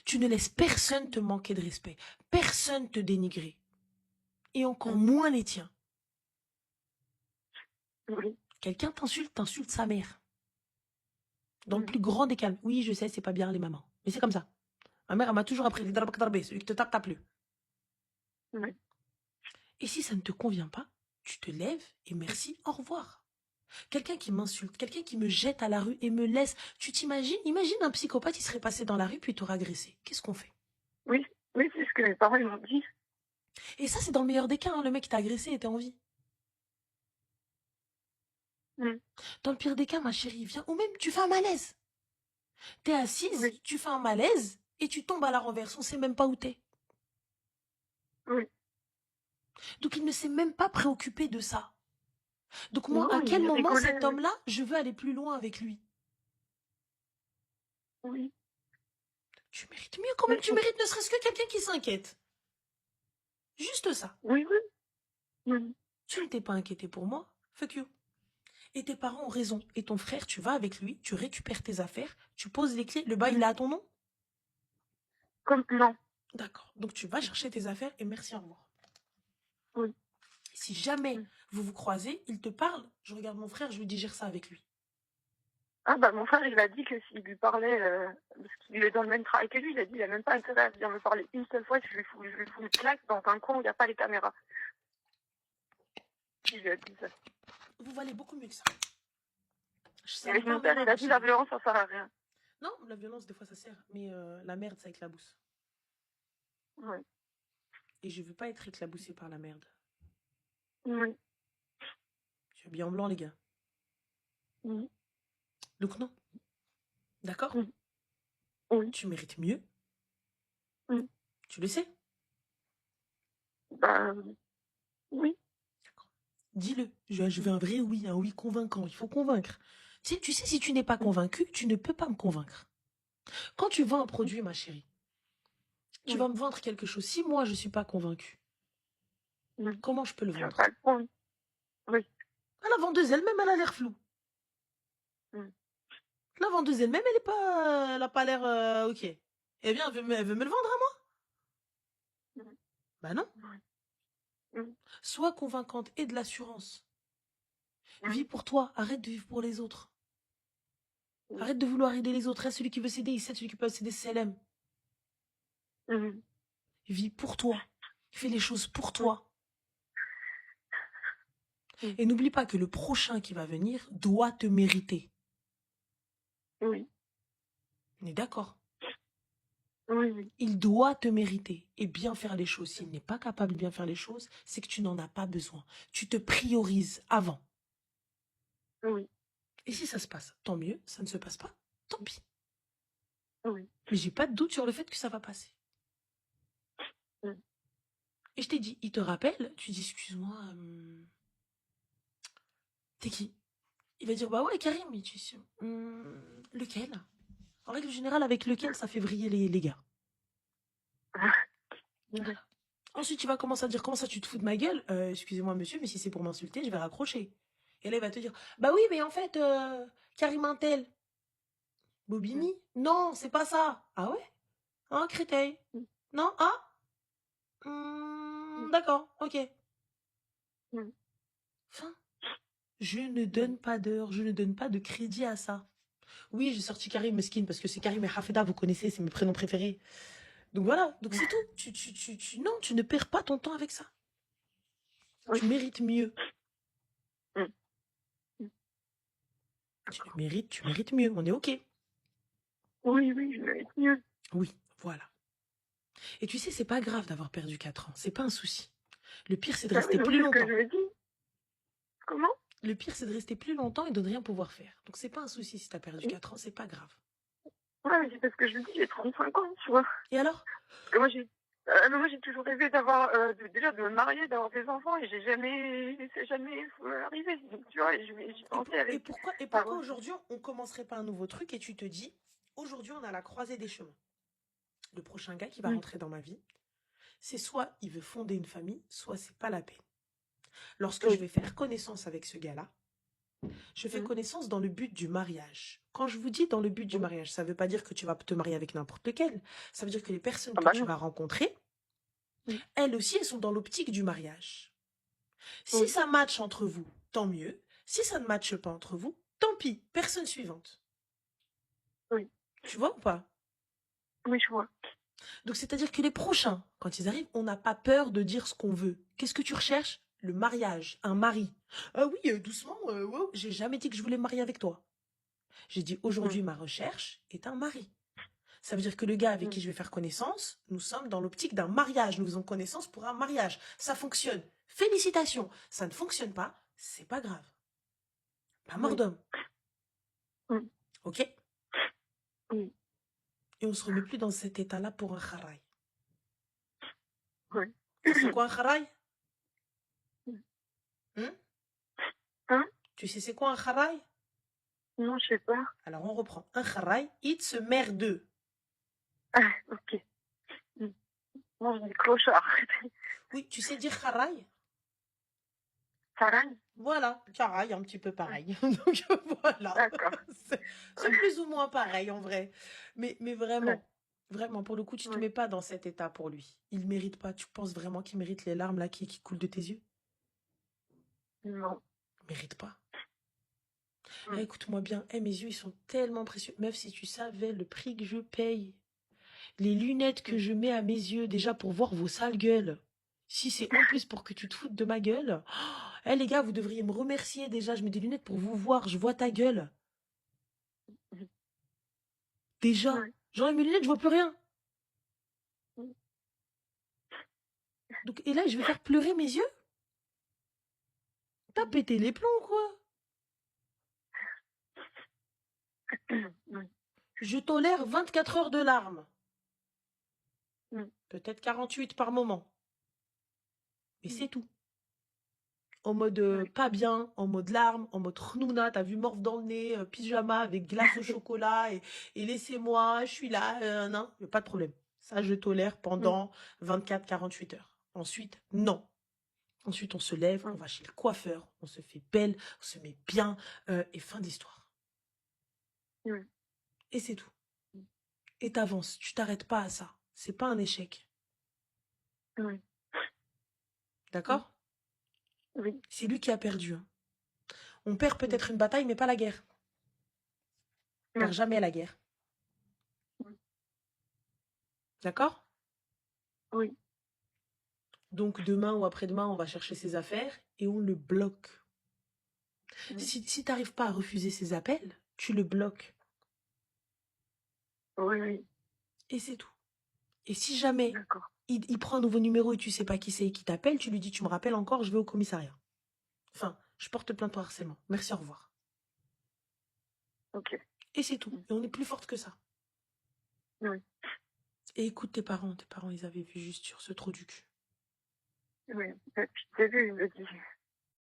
Tu ne laisses personne te manquer de respect. Personne te dénigrer. Et encore moins les tiens. Oui. Quelqu'un t'insulte, t'insulte sa mère. Dans le plus grand des calmes. Oui, je sais, c'est pas bien les mamans. Mais c'est comme ça. Ma mère, elle m'a toujours appris, celui qui te tape, tape-le. Oui. Et si ça ne te convient pas, tu te lèves et merci, au revoir. Quelqu'un qui m'insulte, quelqu'un qui me jette à la rue et me laisse. Tu t'imagines? Imagine un psychopathe, il serait passé dans la rue puis il t'aurait agressé. Qu'est-ce qu'on fait? Oui, oui, c'est ce que mes parents m'ont dit. Et ça, c'est dans le meilleur des cas, hein, le mec qui t'a agressé était en vie. Dans le pire des cas, ma chérie, viens. Ou même, tu fais un malaise. T'es assise, Oui. tu fais un malaise et tu tombes à la renverse. On sait même pas où t'es. Oui. Donc, il ne s'est même pas préoccupé de ça. Donc, moi, Non, à quel il moment rigolait. cet homme-là, je veux aller plus loin avec lui? Oui. Tu mérites mieux quand même. Tu mérites ne serait-ce que quelqu'un qui s'inquiète. Juste ça. Oui, oui. Oui. Tu ne t'es pas inquiété pour moi. Fuck you. Et tes parents ont raison. Et ton frère, tu vas avec lui, tu récupères tes affaires, tu poses les clés. Le bail, il est à ton nom? Comme non. D'accord. Donc, tu vas chercher tes affaires et merci, au revoir. Oui. Si jamais vous vous croisez, il te parle. Je regarde mon frère, je lui dis, gère ça avec lui. Ah bah mon frère, il a dit que s'il lui parlait, parce qu'il est dans le même travail que lui, il a dit il a même pas intérêt à venir me parler une seule fois, je lui fous une claque dans un coin où il n'y a pas les caméras. Il lui a dit ça. Vous valez beaucoup mieux que ça. Et avec mon père, il a dit la violence, ça sert à rien. Non, la violence, des fois, ça sert. Mais la merde, ça éclabousse. Oui. Et je veux pas être éclaboussée par la merde. Oui. Je suis bien blanc, les gars. Oui. Donc non. D'accord? Oui. Oui. Tu mérites mieux. Oui. Tu le sais? Bah oui. D'accord. Dis-le. Je veux un vrai oui, un oui convaincant. Il faut convaincre. Tu sais, si tu n'es pas convaincu, tu ne peux pas me convaincre. Quand tu vends un produit, ma chérie, tu vas me vendre quelque chose. Si moi, je ne suis pas convaincue, comment je peux le Tu vas vendre? pas le prendre. Oui. La vendeuse elle-même, elle a l'air floue. La vendeuse elle-même, elle a pas l'air ok. Eh bien, elle veut me le vendre à moi? Bah non. Sois convaincante et de l'assurance. Vis pour toi, arrête de vivre pour les autres. Arrête de vouloir aider les autres. Reste celui qui veut s'aider, il s'aide, celui qui peut s'aider, c'est l'aime. Vis pour toi. Fais les choses pour toi. Et n'oublie pas que le prochain qui va venir doit te mériter. Oui. On est d'accord? Oui. Il doit te mériter et bien faire les choses. S'il n'est pas capable de bien faire les choses, c'est que tu n'en as pas besoin. Tu te priorises avant. Oui. Et si ça se passe, tant mieux. Ça ne se passe pas, tant pis. Oui. Mais j'ai pas de doute sur le fait que ça va passer. Et je t'ai dit, il te rappelle, tu dis, excuse-moi, t'es qui? Il va dire, bah ouais, Karim. Et tu dis, lequel? En règle générale, avec lequel ça fait vriller les gars. Voilà. Ensuite, tu vas commencer à dire, comment ça, tu te fous de ma gueule? Excusez-moi, monsieur, mais si c'est pour m'insulter, je vais raccrocher. Et là, il va te dire, bah oui, mais en fait, Karim Intel. Bobigny? Non, c'est pas ça. Ah ouais? Hein, Créteil? Non? Ah? D'accord, ok. Fin. Je ne donne pas d'heure, je ne donne pas de crédit à ça. Oui, j'ai sorti Karim Meskin parce que c'est Karim et Hafeda, vous connaissez, c'est mes prénoms préférés. Donc voilà, donc c'est tout. Non, tu ne perds pas ton temps avec ça. Tu mérites mieux. Tu mérites mieux. On est OK. Oui, oui, je mérite mieux. Oui, voilà. Et tu sais, c'est pas grave d'avoir perdu 4 ans. C'est pas un souci. Le pire, c'est de Ah oui, rester donc plus c'est ce que longtemps. je me dis. Comment? Le pire, c'est de rester plus longtemps et de ne rien pouvoir faire. Donc c'est pas un souci si t'as perdu 4 ans, c'est pas grave. Ouais, mais c'est parce que je me dis, j'ai 35 ans, tu vois. Et alors? Parce que moi, j'ai toujours rêvé d'avoir, déjà de me marier, d'avoir des enfants, et c'est jamais arrivé. Donc, tu vois, et j'y pensais avec. Et pourquoi aujourd'hui, on commencerait pas un nouveau truc et tu te dis, aujourd'hui, on a la croisée des chemins. Le prochain gars qui va rentrer dans ma vie, c'est soit il veut fonder une famille, soit c'est pas la peine. Lorsque je vais faire connaissance avec ce gars-là, Je fais Mhm. connaissance dans le but du mariage. Quand je vous dis dans le but du Oui. mariage, ça ne veut pas dire que tu vas te marier avec n'importe lequel. Ça veut dire que les personnes Ah que bah tu non. vas rencontrer, Mhm. elles aussi, elles sont dans l'optique du mariage. Si Oui. ça matche entre vous, tant mieux. Si ça ne matche pas entre vous, tant pis. Personne suivante. Oui. Tu vois ou pas? Oui, je vois. Donc, c'est-à-dire que les prochains, quand ils arrivent, on n'a pas peur de dire ce qu'on veut. Qu'est-ce que tu recherches? Le mariage, un mari. Ah oui, doucement, wow, j'ai jamais dit que je voulais me marier avec toi. J'ai dit Mhm. aujourd'hui, ma recherche est un mari. Ça veut dire que le gars avec Mhm. qui je vais faire connaissance, nous sommes dans l'optique d'un mariage. Nous faisons connaissance pour un mariage. Ça fonctionne. Félicitations. Ça ne fonctionne pas, c'est pas grave. Pas mort Oui. d'homme. Mhm. Ok? Oui. Et on se remet plus dans cet état-là pour un kharaï. Oui. Tu sais quoi un kharaï? Hein? Hein? Tu sais c'est quoi un kharaï? Non, je sais pas. Alors on reprend. Un kharaï, it se merde. Ah, ok. Mhm. Non, je dis clochard. Oui, tu sais dire kharaï? Sarah? Voilà, kharaï, un petit peu pareil. Donc voilà. D'accord. C'est plus ou moins pareil en vrai. Mais Ouais. vraiment, vraiment, pour le coup, tu te Ouais. mets pas dans cet état pour lui. Il mérite pas. Tu penses vraiment qu'il mérite les larmes là qui coulent de tes yeux? Non. Il mérite pas. Eh, Mhm. écoute-moi bien, eh, mes yeux, ils sont tellement précieux. Meuf, si tu savais le prix que je paye, les lunettes que Mhm. je mets à mes yeux déjà pour voir vos sales gueules. Si c'est en plus pour que tu te foutes de ma gueule. Eh les gars, vous devriez me remercier déjà. Je mets des lunettes pour vous voir. Je vois ta gueule. Mhm. Déjà. Ouais. J'enlève mes lunettes, je vois plus rien. Mhm. Donc, et là, je vais faire pleurer mes yeux? T'as pété les plombs, quoi. Oui. Je tolère 24 heures de larmes. Mhm. Peut-être 48 par moment. Mais Mhm. c'est tout. En mode Ouais. pas bien, en mode larmes, en mode khnouna, t'as vu, morve dans le nez, pyjama avec glace au chocolat, et laissez-moi, je suis là, non, pas de problème. Ça, je tolère Mhm. pendant 24-48 heures. Ensuite, non. Ensuite, on se lève, on Mhm. va chez le coiffeur, on se fait belle, on se met bien, et fin d'histoire. Ouais. Et c'est tout. Et t'avances, tu t'arrêtes pas à ça. C'est pas un échec. Ouais. Mhm. D'accord? Oui. C'est lui qui a perdu, hein. On perd Mhm. peut-être une bataille, mais pas la guerre. On perd Ouais. jamais la guerre. Mhm. D'accord? Oui. Donc demain ou après-demain, on va chercher ses affaires et on le bloque. Mhm. Si t'arrives pas à refuser ses appels, tu le bloques. Oui, oui. Et c'est tout. Et si jamais D'accord. il prend un nouveau numéro et tu sais pas qui c'est et qui t'appelle, tu lui dis tu me rappelles encore, je vais au commissariat. Enfin, je porte plainte pour harcèlement. Merci, au revoir. Ok. Et c'est tout. Mhm. Et on est plus forte que ça. Oui. Et écoute tes parents, ils avaient vu juste sur ce trou du cul. Oui. Et puis, t'as vu, il me dit.